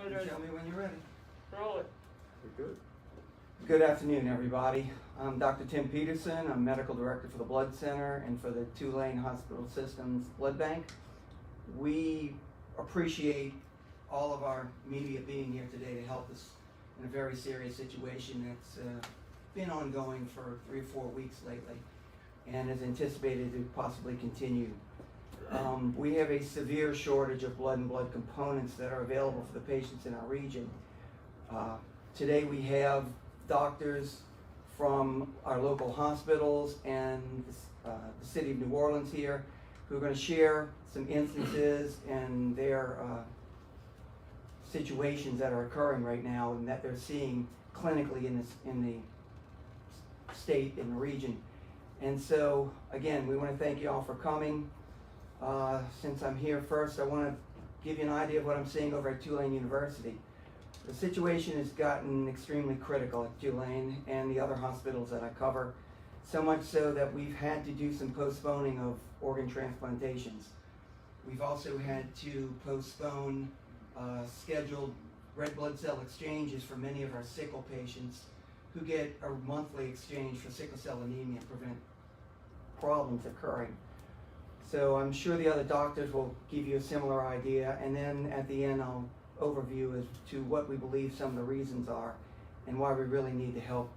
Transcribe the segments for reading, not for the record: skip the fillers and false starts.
Tell me when you're ready. Roll it. You're good. Good afternoon, everybody. I'm Dr. Tim Peterson. I'm Medical Director for the Blood Center and for the Tulane Hospital System's Blood Bank. We appreciate all of our media being here today to help us in a very serious situation that's been ongoing for 3 or 4 weeks lately and is anticipated to possibly continue. We have a severe shortage of blood and blood components that are available for the patients in our region. Today we have doctors from our local hospitals and the city of New Orleans here who are going to share some instances and their situations that are occurring right now and that they're seeing clinically in the state, in the region. And so, again, we want to thank you all for coming. Since I'm here first, I want to give you an idea of what I'm seeing over at Tulane University. The situation has gotten extremely critical at Tulane and the other hospitals that I cover, so much so that we've had to do some postponing of organ transplantations. We've also had to postpone scheduled red blood cell exchanges for many of our sickle patients who get a monthly exchange for sickle cell anemia to prevent problems occurring. So I'm sure the other doctors will give you a similar idea, and then at the end I'll overview as to what we believe some of the reasons are and why we really need the help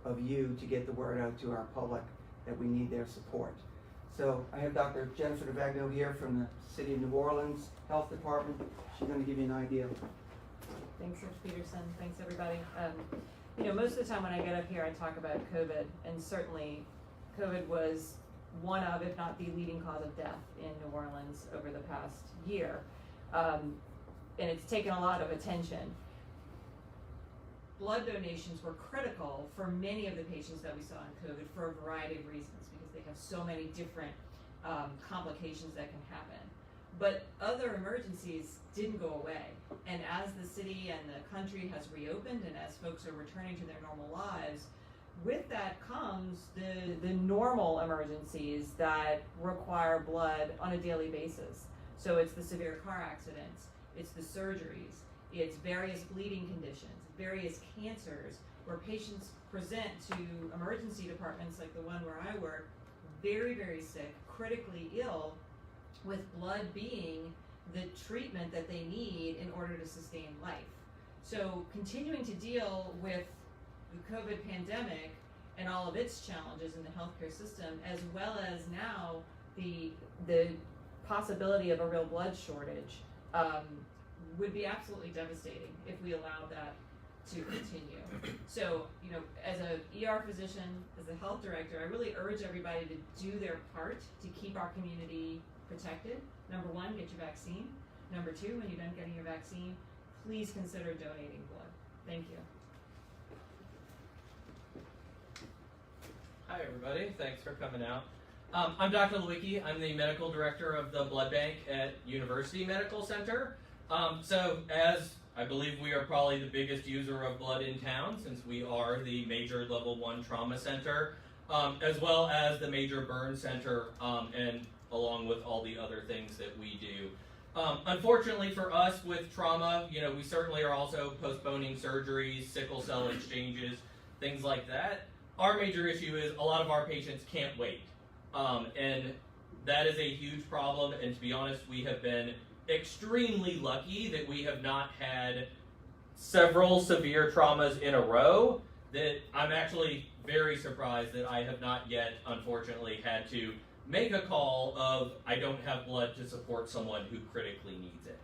of you to get the word out to our public that we need their support. So I have Dr. Jennifer DeVagno here from the City of New Orleans Health Department. She's going to give you an idea. Thanks, Mr. Peterson. Thanks, everybody. Most of the time when I get up here, I talk about COVID, and certainly COVID was one of, if not the leading cause of death in New Orleans over the past year. And it's taken a lot of attention. Blood donations were critical for many of the patients that we saw in COVID for a variety of reasons, because they have so many different complications that can happen. But other emergencies didn't go away. And as the city and the country has reopened and as folks are returning to their normal lives, with that comes the normal emergencies that require blood on a daily basis. So it's the severe car accidents, it's the surgeries, it's various bleeding conditions, various cancers where patients present to emergency departments like the one where I work, very, very sick, critically ill, with blood being the treatment that they need in order to sustain life. So continuing to deal with the COVID pandemic and all of its challenges in the healthcare system, as well as now the possibility of a real blood shortage, would be absolutely devastating if we allowed that to continue. So, as a ER physician, as a health director, I really urge everybody to do their part to keep our community protected. Number one, get your vaccine. Number two, when you're done getting your vaccine, please consider donating blood. Thank you. Hi everybody, thanks for coming out. I'm Dr. Lewicki. I'm the medical director of the blood bank at University Medical Center. So as I believe we are probably the biggest user of blood in town, since we are the major level 1 trauma center, as well as the major burn center, and along with all the other things that we do. Unfortunately for us with trauma, we certainly are also postponing surgeries, sickle cell exchanges, things like that. Our major issue is a lot of our patients can't wait. And that is a huge problem, and to be honest, we have been extremely lucky that we have not had several severe traumas in a row, that I'm actually very surprised that I have not yet, unfortunately, had to make a call of I don't have blood to support someone who critically needs it.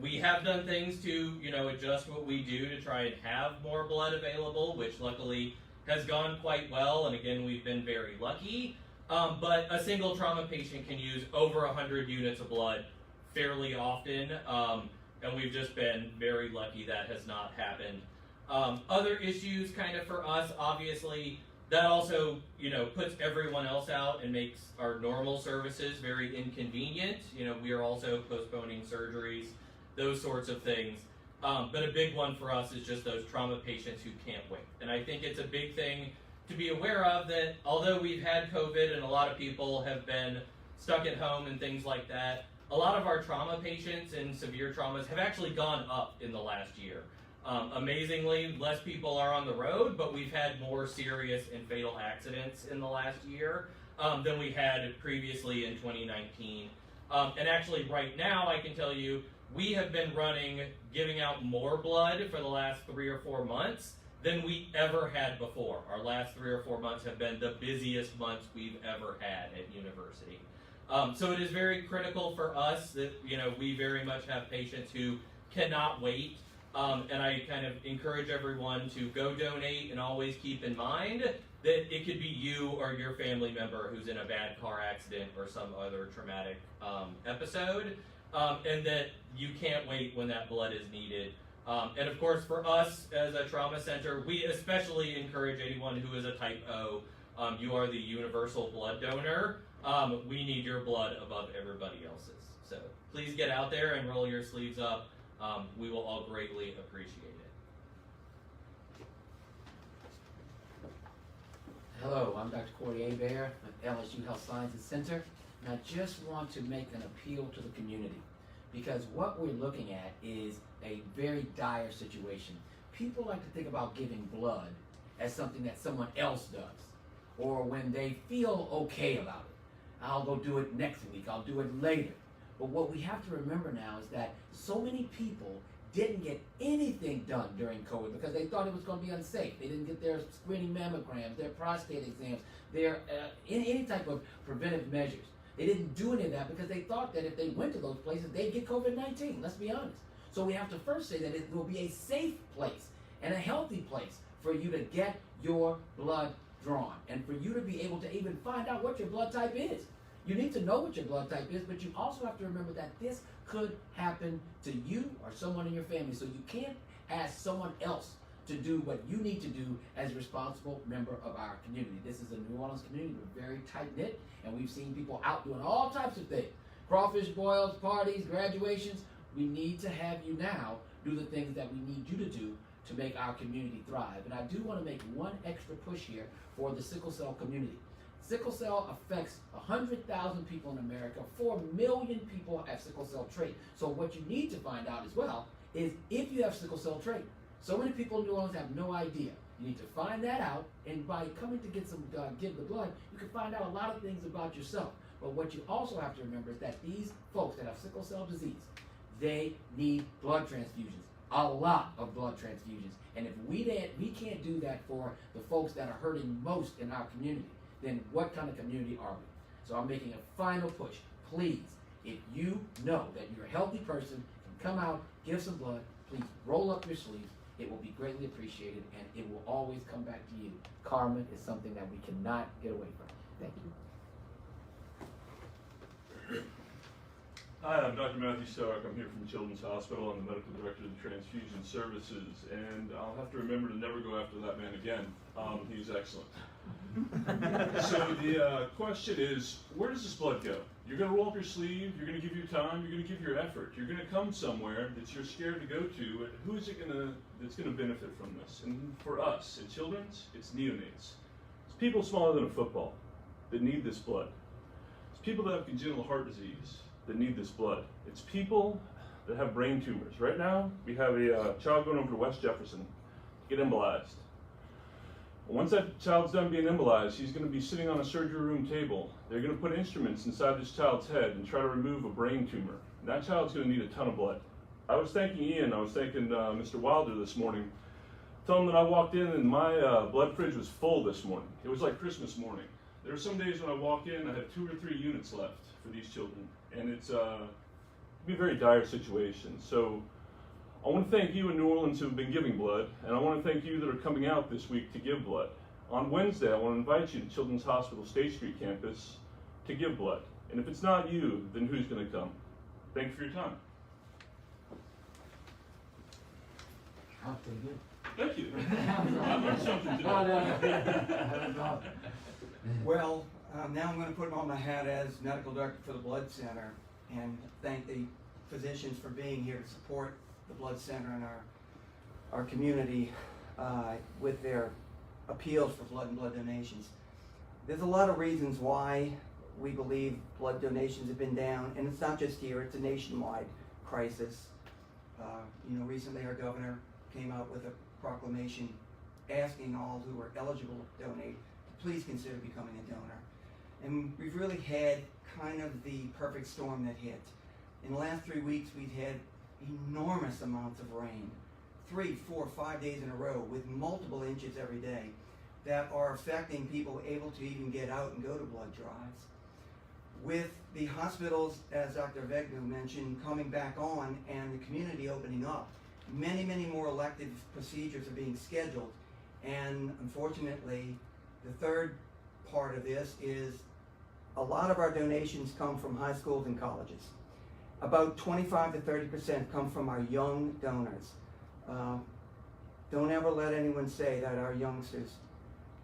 We have done things to, adjust what we do to try and have more blood available, which luckily has gone quite well, and again, we've been very lucky. But a single trauma patient can use over 100 units of blood fairly often, and we've just been very lucky that has not happened. Other issues kind of for us, obviously, that also, puts everyone else out and makes our normal services very inconvenient. We are also postponing surgeries, those sorts of things. But a big one for us is just those trauma patients who can't wait. And I think it's a big thing to be aware of, that although we've had COVID and a lot of people have been stuck at home and things like that, a lot of our trauma patients and severe traumas have actually gone up in the last year. Amazingly, less people are on the road, but we've had more serious and fatal accidents in the last year than we had previously in 2019. And actually right now, I can tell you, we have been giving out more blood for the last 3 or 4 months than we ever had before. Our last 3 or 4 months have been the busiest months we've ever had at university. So it is very critical for us that, we very much have patients who cannot wait. And I kind of encourage everyone to go donate, and always keep in mind that it could be you or your family member who's in a bad car accident or some other traumatic episode, and that you can't wait when that blood is needed. And of course, for us as a trauma center, we especially encourage anyone who is a type O. You are the universal blood donor. We need your blood above everybody else's. So please get out there and roll your sleeves up. We will all greatly appreciate it. Hello, I'm Dr. Corey Hebert with LSU Health Sciences Center, and I just want to make an appeal to the community, because what we're looking at is a very dire situation. People like to think about giving blood as something that someone else does, or when they feel okay about it. I'll go do it next week, I'll do it later. But what we have to remember now is that so many people didn't get anything done during COVID because they thought it was going to be unsafe. They didn't get their screening mammograms, their prostate exams, their any type of preventive measures. They didn't do any of that because they thought that if they went to those places, they'd get COVID-19. Let's be honest. So we have to first say that it will be a safe place and a healthy place for you to get your blood drawn, and for you to be able to even find out what your blood type is. You need to know what your blood type is, but you also have to remember that this could happen to you or someone in your family. So you can't ask someone else to do what you need to do as a responsible member of our community. This is a New Orleans community. We're very tight-knit, and we've seen people out doing all types of things. Crawfish boils, parties, graduations. We need to have you now do the things that we need you to do to make our community thrive. And I do want to make one extra push here for the sickle cell community. Sickle cell affects 100,000 people in America. 4 million people have sickle cell trait. So what you need to find out as well is if you have sickle cell trait. So many people in New Orleans have no idea. You need to find that out, and by coming to get the blood, you can find out a lot of things about yourself. But what you also have to remember is that these folks that have sickle cell disease, they need blood transfusions, a lot of blood transfusions. And if we can't do that for the folks that are hurting most in our community, then what kind of community are we? So I'm making a final push. Please, if you know that you're a healthy person, can come out, give some blood, please roll up your sleeves. It will be greatly appreciated, and it will always come back to you. Karma is something that we cannot get away from. Thank you. Hi, I'm Dr. Matthew Stark. I'm here from Children's Hospital. I'm the medical director of the transfusion services, and I'll have to remember to never go after that man again. He's excellent. So the question is, where does this blood go? You're going to roll up your sleeve, you're going to give your time, you're going to give your effort, you're going to come somewhere that you're scared to go to, and who's it that's going to benefit from this? And for us, in children's, it's neonates. It's people smaller than a football that need this blood. It's people that have congenital heart disease that need this blood. It's people that have brain tumors. Right now, we have a child going over to West Jefferson to get embolized. Once that child's done being embolized, he's going to be sitting on a surgery room table. They're going to put instruments inside this child's head and try to remove a brain tumor. And that child's going to need a ton of blood. I was thanking Ian, I was thanking Mr. Wilder this morning. Told him that I walked in and my blood fridge was full this morning. It was like Christmas morning. There are some days when I walk in, I have 2 or 3 units left for these children. And it's be a very dire situation. So I want to thank you in New Orleans who have been giving blood, and I want to thank you that are coming out this week to give blood. On Wednesday, I want to invite you to Children's Hospital State Street campus to give blood. And if it's not you, then who's going to come? Thank you for your time. Oh, pretty good. Thank you. I learned something today. Well, now I'm going to put on my hat as medical director for the Blood Center and thank the physicians for being here to support the Blood Center and our community with their appeals for blood and blood donations. There's a lot of reasons why we believe blood donations have been down, and it's not just here, it's a nationwide crisis. Recently our governor came out with a proclamation asking all who are eligible to donate to please consider becoming a donor. And we've really had kind of the perfect storm that hit. In the last 3 weeks, we've had enormous amounts of rain, 3, 4, 5 days in a row with multiple inches every day that are affecting people able to even get out and go to blood drives. With the hospitals, as Dr. Vegno mentioned, coming back on and the community opening up, many, many more elective procedures are being scheduled. And unfortunately, the third part of this is a lot of our donations come from high schools and colleges. About 25 to 30% come from our young donors. Don't ever let anyone say that our youngsters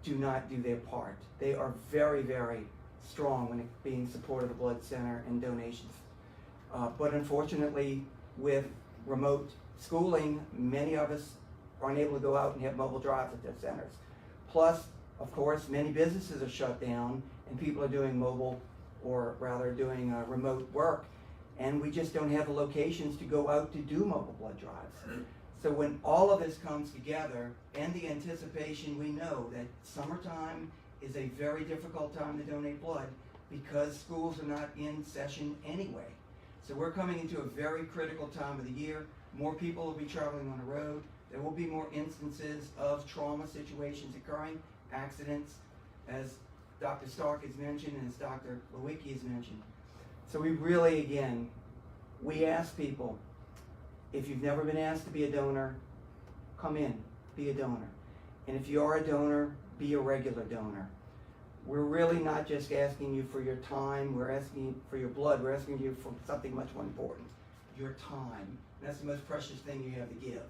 do not do their part. They are very, very strong when it being support of the blood center and donations. But unfortunately, with remote schooling, many of us aren't able to go out and have mobile drives at their centers. Plus, of course, many businesses are shut down and people are doing mobile, or rather doing remote work, and we just don't have the locations to go out to do mobile blood drives. So when all of this comes together and the anticipation, we know that summertime is a very difficult time to donate blood because schools are not in session anyway. So we're coming into a very critical time of the year. More people will be traveling on the road. There will be more instances of trauma situations occurring, accidents, as Dr. Stark has mentioned and as Dr. Lewicki has mentioned. So we really, again, we ask people, if you've never been asked to be a donor, come in, be a donor. And if you are a donor, be a regular donor. We're really not just asking you for your time, we're asking for your blood, we're asking you for something much more important, your time. That's the most precious thing you have to give.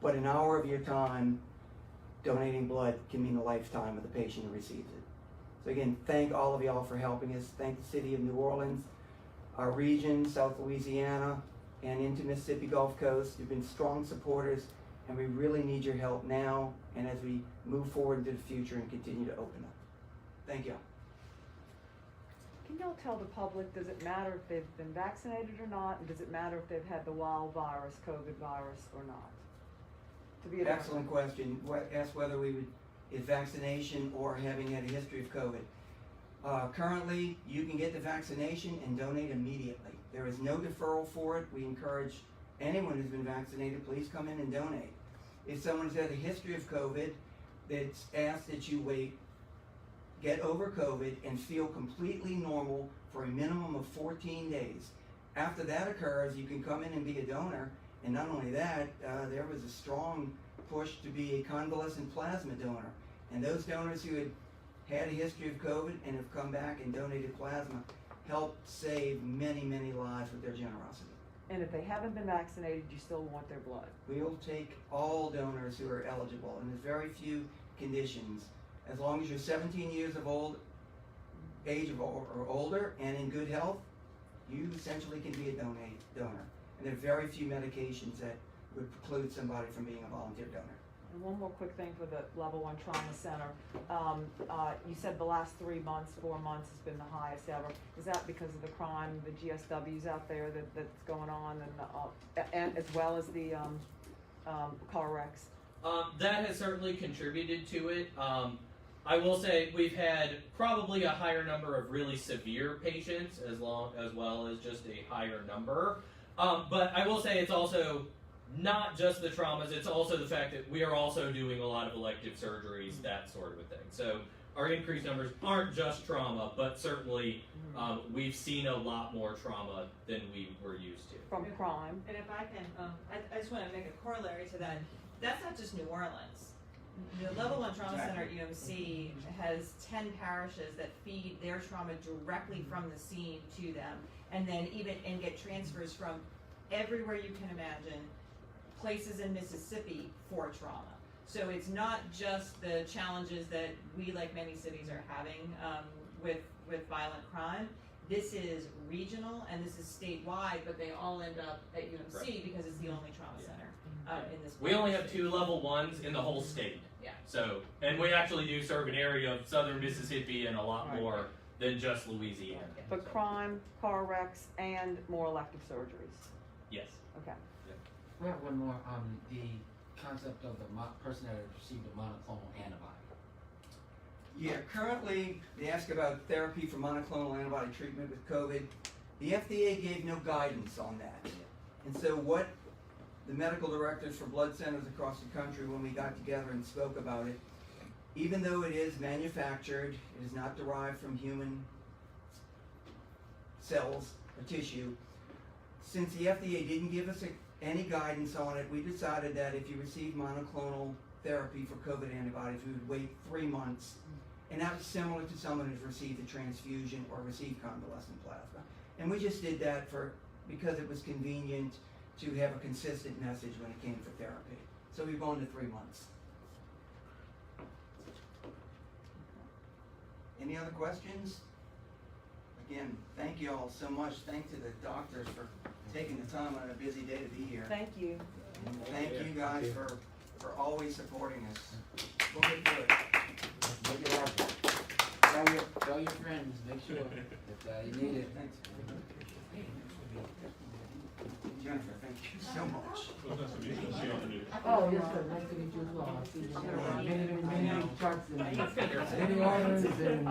But an hour of your time donating blood can mean a lifetime of the patient who receives it. So again, thank all of y'all for helping us. Thank the city of New Orleans, our region, South Louisiana, and into Mississippi Gulf Coast. You've been strong supporters, and we really need your help now and as we move forward into the future and continue to open up. Thank y'all. Can y'all tell the public, does it matter if they've been vaccinated or not, and does it matter if they've had the wild virus, COVID virus, or not? To be a donor? Excellent question. Ask whether we would, is vaccination or having had a history of COVID. Currently, you can get the vaccination and donate immediately. There is no deferral for it. We encourage anyone who's been vaccinated, please come in and donate. If someone's had a history of COVID, it's asked that you wait, get over COVID, and feel completely normal for a minimum of 14 days. After that occurs, you can come in and be a donor. And not only that, there was a strong push to be a convalescent plasma donor. And those donors who had a history of COVID and have come back and donated plasma helped save many, many lives with their generosity. And if they haven't been vaccinated, you still want their blood? We'll take all donors who are eligible, and there's very few conditions. As long as you're 17 years of age or older and in good health, you essentially can be a donor. And there are very few medications that would preclude somebody from being a volunteer donor. And one more quick thing for the Level 1 Trauma Center. You said the last 3 months, 4 months has been the highest ever. Is that because of the crime, the GSWs out there that's going on, and as well as the car wrecks? That has certainly contributed to it. I will say we've had probably a higher number of really severe patients as well as just a higher number. But I will say it's also not just the traumas, it's also the fact that we are also doing a lot of elective surgeries, that sort of a thing. So our increased numbers aren't just trauma, but certainly we've seen a lot more trauma than we were used to. From crime. And if I can, I just want to make a corollary to that. That's not just New Orleans. The Level 1 Trauma Center at UMC has 10 parishes that feed their trauma directly from the scene to them, and then and get transfers from everywhere you can imagine, places in Mississippi for trauma. So it's not just the challenges that we, like many cities, are having with violent crime. This is regional and this is statewide, but they all end up at UMC Right. because it's the only trauma center in this. We only have 2 level 1s in the whole state. Yeah. So, and we actually do serve an area of southern Mississippi and a lot Right. more than just Louisiana. But crime, car wrecks, and more elective surgeries. Yes. Okay. We have one more, the concept of the person that has received a monoclonal antibody. Yeah, currently, they ask about therapy for monoclonal antibody treatment with COVID. The FDA gave no guidance on that. And so what the medical directors for blood centers across the country, when we got together and spoke about it, even though it is manufactured, it is not derived from human cells or tissue, since the FDA didn't give us any guidance on it, we decided that if you receive monoclonal therapy for COVID antibodies, we would wait 3 months. And that was similar to someone who's received a transfusion or received convalescent plasma. And we just did that because it was convenient to have a consistent message when it came for therapy. So we've gone to 3 months. Any other questions? Again, thank you all so much. Thank to the doctors for taking the time on a busy day to be here. Thank you. And thank you guys for always supporting us. We'll get through it. Make it happen. Tell your friends, make sure that you need it. Thanks. Jennifer, thank you so much. Well, nice to meet you. See you on the meeting. Oh, yes, sir. Nice to meet you as well. I've seen you many charts and many orders and